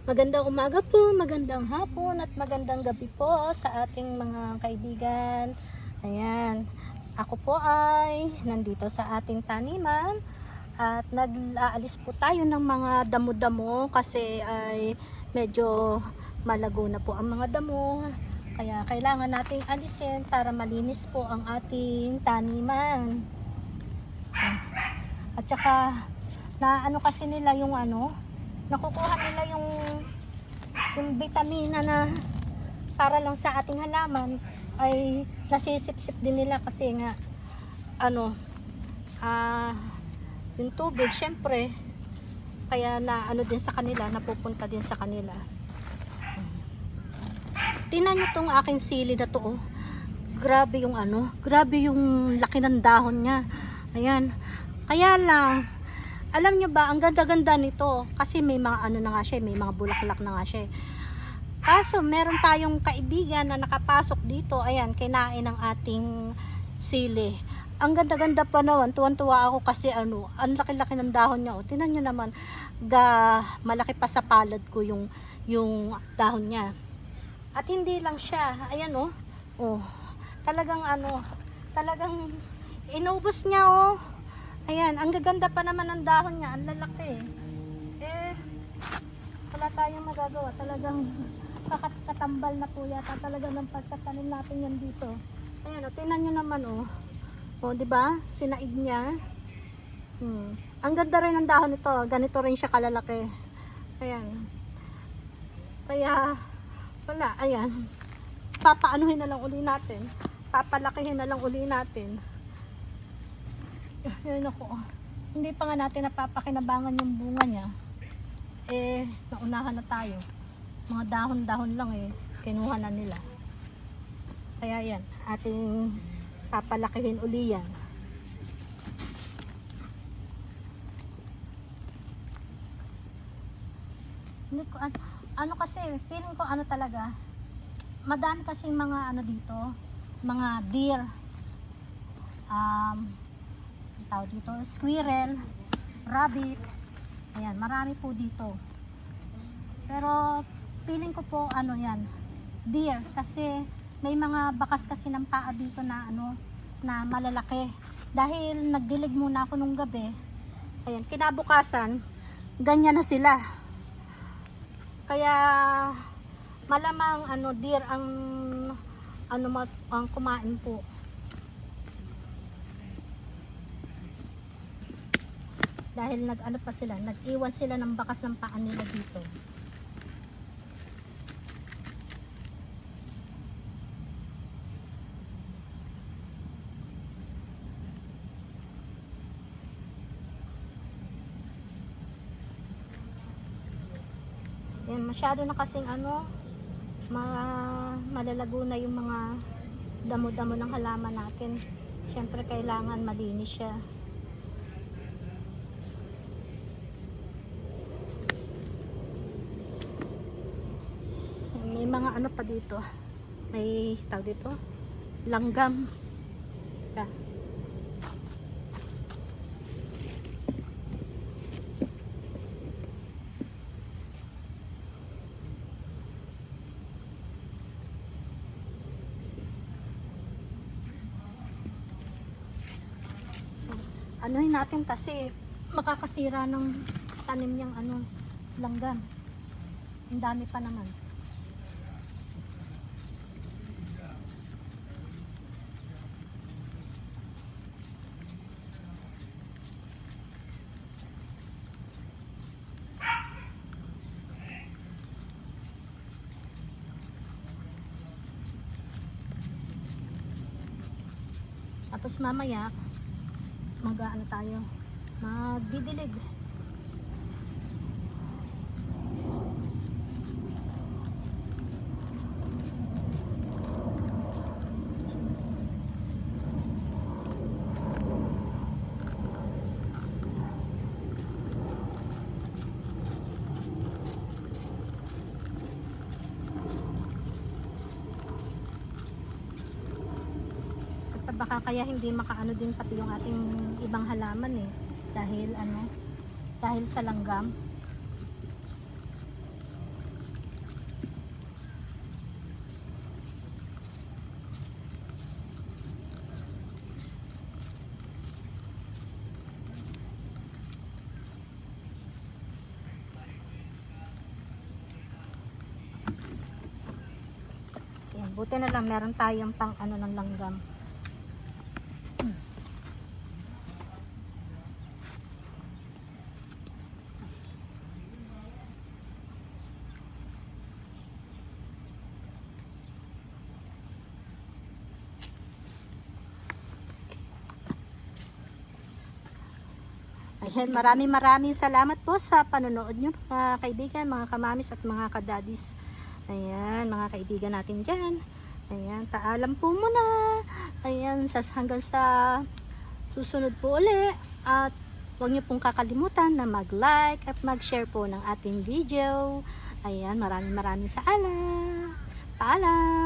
Magandang umaga po, magandang hapon at magandang gabi po sa ating mga kaibigan. Ayan, ako po ay nandito sa ating taniman at nag-aalis po tayo ng mga damo-damo kasi ay medyo malago na po ang mga damo. Kaya kailangan nating alisin para malinis po ang ating taniman. At saka na ano kasi nila yung nakukuha nila yung vitamina na para lang sa ating halaman ay nasisip-sip din nila kasi nga yung tubig syempre kaya na din sa kanila, napupunta din sa kanila. Tingnan nyo tong aking sili na to, oh. Grabe yung grabe yung laki ng dahon niya. Ayan, kaya lang alam nyo ba, ang ganda-ganda nito kasi may mga na nga siya, may mga bulaklak na nga siya. Kaso meron tayong kaibigan na nakapasok dito, ayan, kinain ng ating sili. Ang ganda-ganda pa naman, tuwan-tuwa ako kasi ang laki-laki ng dahon niya. Tingnan nyo naman, malaki pa sa palad ko yung dahon niya. At hindi lang siya, ayan talagang talagang inubos niya Ayan, ang gaganda pa naman ng dahon niya, ang lalaki. Wala tayong magagawa. Talagang kakatambal na po yata talaga ng pagtatanim natin yan dito. Ayan, tingnan nyo naman, diba? Sinaig niya. Ang ganda rin ng dahon nito. Ganito rin siya kalalaki. Ayan. Kaya, wala, ayan. Papaanuhin na lang uli natin. Papalakihin na lang uli natin. Yan ako. Hindi pa nga natin napapakinabangan yung bunga niya. Naunahan na tayo. Mga dahon-dahon lang kinuha na nila. Kaya yan, ating papalakihin uli yan. Hindi ko, kasi, feeling ko talaga, madami kasing mga dito, mga deer. Dito, squirrel, rabbit, ayan, marami po dito. Pero feeling ko po yan, deer, kasi may mga bakas kasi ng paa dito na na malalaki. Dahil nagdilig muna ako nung gabi, ayan, kinabukasan ganyan na sila. Kaya malamang deer ang ang kumain po. Dahil pa sila, nag-iwan sila ng bakas ng paa nila dito. Yan, masyado na kasing malalago na yung mga damo-damo ng halaman natin. Siyempre kailangan malinis siya. May mga pa dito, may tawag dito, langgam. Anuhin natin kasi makakasira ng tanim niyang langgam. Ang dami pa naman. Tapos mamaya tayo, magdidilig. Baka kaya hindi makaano din pati yung ating ibang halaman dahil dahil sa langgam. Buti na lang meron tayong pang ano ng langgam. Ayan, maraming salamat po sa panonood nyo mga kaibigan, mga kamamis at mga kadadis. Ayan, mga kaibigan natin dyan. Ayan, paalam po muna. Ayan, hanggang sa susunod po uli. At huwag nyo pong kakalimutan na mag-like at mag-share po ng ating video. Ayan, maraming paalam.